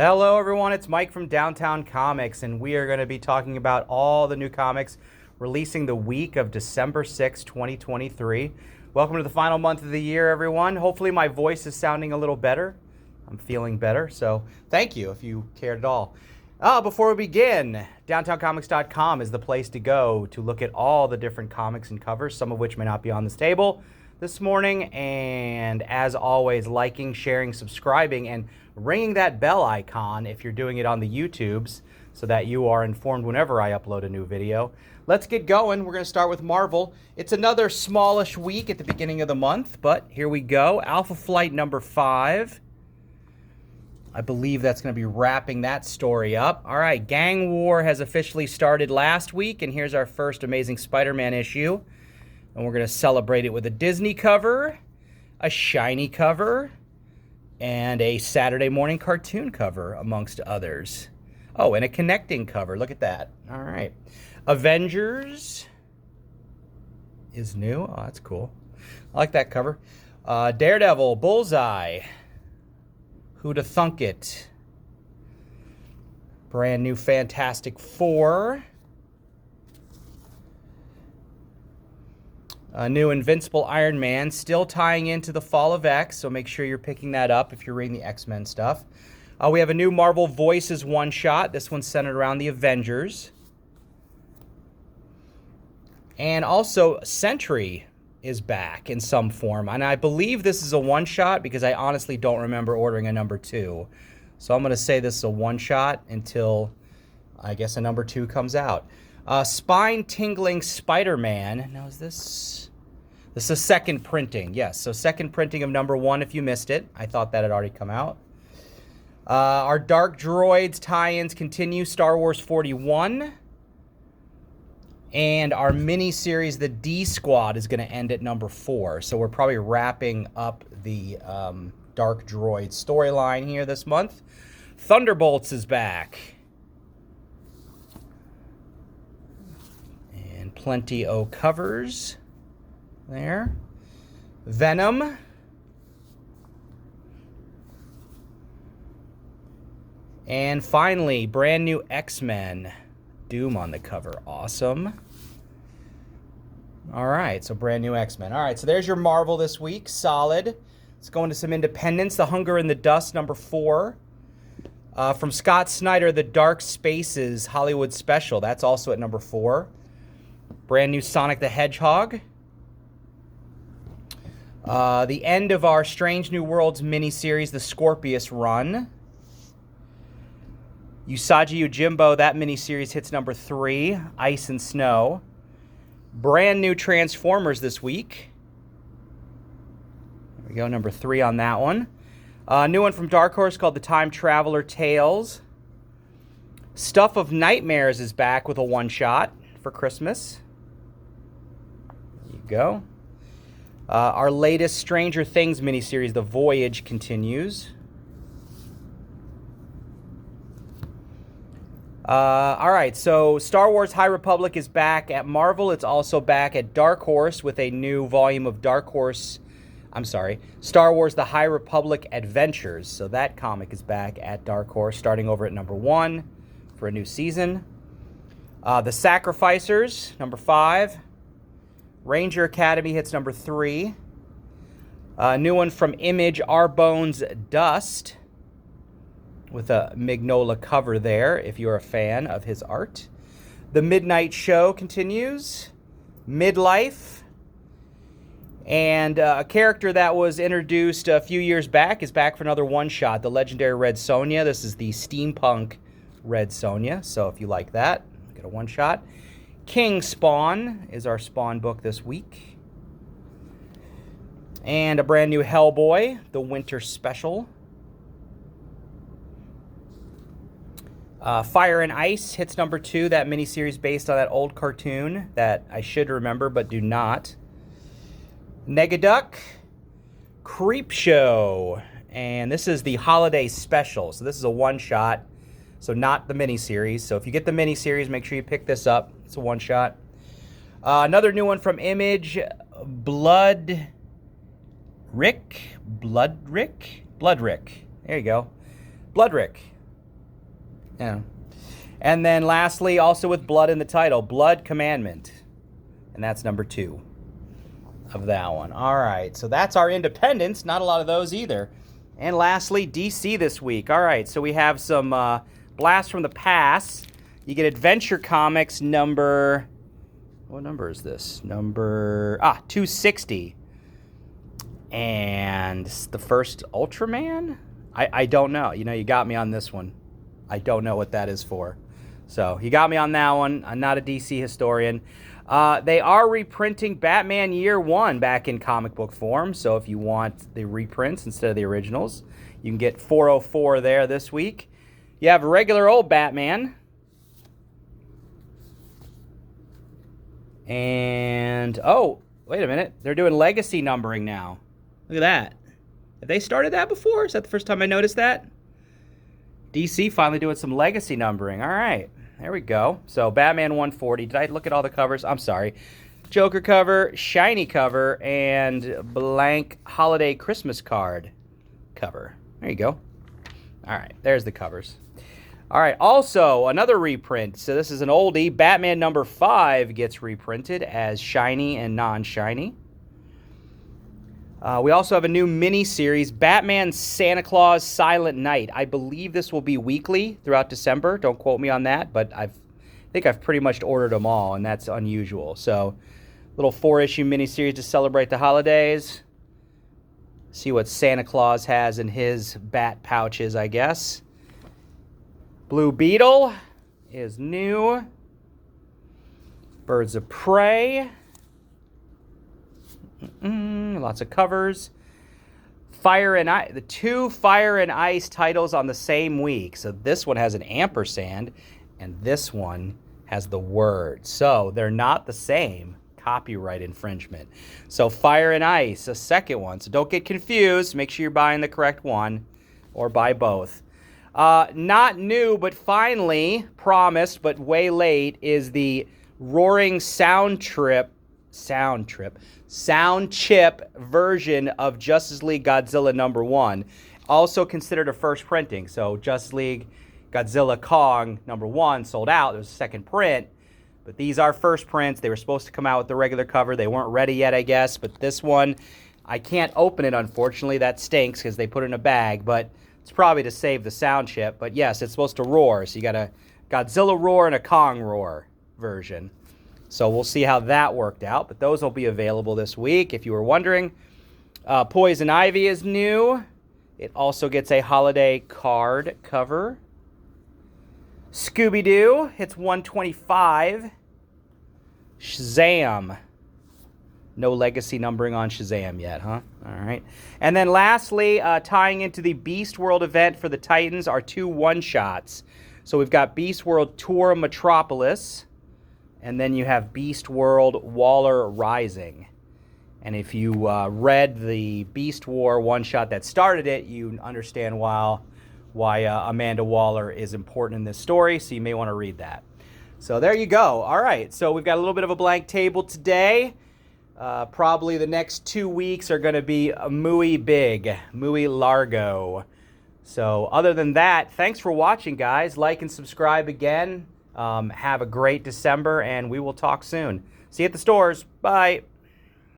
Hello everyone, it's Mike from Downtown Comics, and we are going to be talking about all the new comics releasing the week of December 6, 2023. Welcome to the final month of the year, everyone. Hopefully my voice is sounding a little better. I'm feeling better, so thank you if you cared at all. Before we begin, downtowncomics.com is the place to go to look at all the different comics and covers, some of which may not be on this table this morning. And as always, liking, sharing, subscribing, and ringing that bell icon if you're doing it on the YouTubes so that you are informed whenever I upload a new video. Let's get going. We're going to start with Marvel. It's another smallish week at the beginning of the month, but here we go. Alpha Flight number 5. I believe that's going to be wrapping that story up. All right, Gang War has officially started last week, and here's our first Amazing Spider-Man issue. And we're going to celebrate it with a Disney cover, a shiny cover, and a Saturday morning cartoon cover, amongst others. Oh, and a connecting cover. Look at that. All right. Avengers is new. Oh, that's cool. I like that cover. Daredevil, Bullseye. Who'da Thunk It? Brand new Fantastic Four. A new Invincible Iron Man, still tying into the Fall of X, so make sure you're picking that up if you're reading the X-Men stuff. We have a new Marvel Voices one-shot. This one's centered around the Avengers. And also, Sentry is back in some form. And I believe this is a one-shot because I honestly don't remember ordering a number 2. So I'm going to say this is a one-shot until, I guess, a number 2 comes out. Spine-tingling Spider-Man. Now, is this is a second printing. Yes, so second printing of number 1 if you missed it. I thought that had already come out. Our Dark Droids tie-ins continue. Star Wars 41. And our mini-series, the D Squad, is going to end at number 4. So we're probably wrapping up the Dark Droid storyline here this month. Thunderbolts is back. And plenty o' covers there. Venom. And finally, brand new X-Men. Doom on the cover. Awesome. All right, so brand new X-Men. All right, so there's your Marvel this week. Solid. Let's go into some independents. The Hunger and the Dust, number 4. From Scott Snyder, The Dark Spaces Hollywood Special. That's also at number 4. Brand new Sonic the Hedgehog. The end of our Strange New Worlds miniseries, The Scorpius Run. Usagi Yojimbo, that miniseries hits number 3, Ice and Snow. Brand new Transformers this week. There we go, number 3 on that one. New one from Dark Horse called The Time Traveler Tales. Stuff of Nightmares is back with a one-shot for Christmas. There you go. Our latest Stranger Things miniseries, The Voyage, continues. All right, so Star Wars High Republic is back at Marvel. It's also back at Dark Horse with a new volume of Star Wars The High Republic Adventures. So that comic is back at Dark Horse, starting over at number 1 for a new season. The Sacrificers, number 5. Ranger Academy hits number 3. A new one from Image, Our Bones Dust, with a Mignola cover there, if you're a fan of his art. The Midnight Show continues. Midlife. And a character that was introduced a few years back is back for another one-shot, the legendary Red Sonja. This is the steampunk Red Sonja, so if you like that, get a one-shot. King Spawn is our Spawn book this week. And a brand new Hellboy, the Winter Special. Fire and Ice hits number 2, that miniseries based on that old cartoon that I should remember but do not. Negaduck, Creepshow, and this is the holiday special. So this is a one-shot, so not the miniseries. So if you get the miniseries, make sure you pick this up. It's a one-shot. Another new one from Image, Bloodrick. There you go. Bloodrick. Yeah. And then lastly, also with blood in the title, Blood Commandment. And that's number 2 of that one. All right, so that's our independents. Not a lot of those either. And lastly, DC this week. All right, so we have some Blast from the Past. You get Adventure Comics number... What number is this? Number... 260. And the first Ultraman? I don't know. You know, you got me on this one. I don't know what that is for. So you got me on that one. I'm not a DC historian. They are reprinting Batman Year One back in comic book form. So if you want the reprints instead of the originals, you can get 404 there this week. You have regular old Batman. And, oh, wait a minute. They're doing legacy numbering now. Look at that. Have they started that before? Is that the first time I noticed that? DC finally doing some legacy numbering. All right. There we go. So Batman 140. Did I look at all the covers? I'm sorry. Joker cover, shiny cover, and blank holiday Christmas card cover. There you go. All right. There's the covers. All right. Also, another reprint. So this is an oldie. Batman number 5 gets reprinted as shiny and non-shiny. We also have a new mini-series, Batman Santa Claus Silent Night. I believe this will be weekly throughout December. Don't quote me on that, but I think I've pretty much ordered them all, and that's unusual. So, little 4-issue mini-series to celebrate the holidays. See what Santa Claus has in his bat pouches, I guess. Blue Beetle is new. Birds of Prey. Lots of covers. Fire and Ice, the 2 Fire and Ice titles on the same week. So this one has an ampersand, and this one has the word. So they're not the same. Copyright infringement. So Fire and Ice, a second one. So don't get confused. Make sure you're buying the correct one, or buy both. Not new, but finally promised, but way late, is the Roaring Sound Chip version of Justice League Godzilla number 1, also considered a first printing. So Justice League Godzilla Kong number 1 sold out. There was a second print, but these are first prints. They were supposed to come out with the regular cover. They weren't ready yet, I guess, but this one, I can't open it, unfortunately. That stinks because they put it in a bag, but it's probably to save the sound chip. But yes, it's supposed to roar, so you got a Godzilla roar and a Kong roar version. So we'll see how that worked out, but those will be available this week. If you were wondering, Poison Ivy is new. It also gets a holiday card cover. Scooby-Doo hits 125. Shazam. No legacy numbering on Shazam yet, huh? All right. And then lastly, tying into the Beast World event for the Titans are 2 one-shots. So we've got Beast World Tour Metropolis. And then you have Beast World Waller Rising. And if you read the Beast War one-shot that started it, you understand why Amanda Waller is important in this story, so you may want to read that. So there you go. All right, so we've got a little bit of a blank table today. Probably the next 2 weeks are going to be muy big, muy largo. So other than that, thanks for watching, guys. Like and subscribe again. Have a great December, and we will talk soon. See you at the stores. Bye.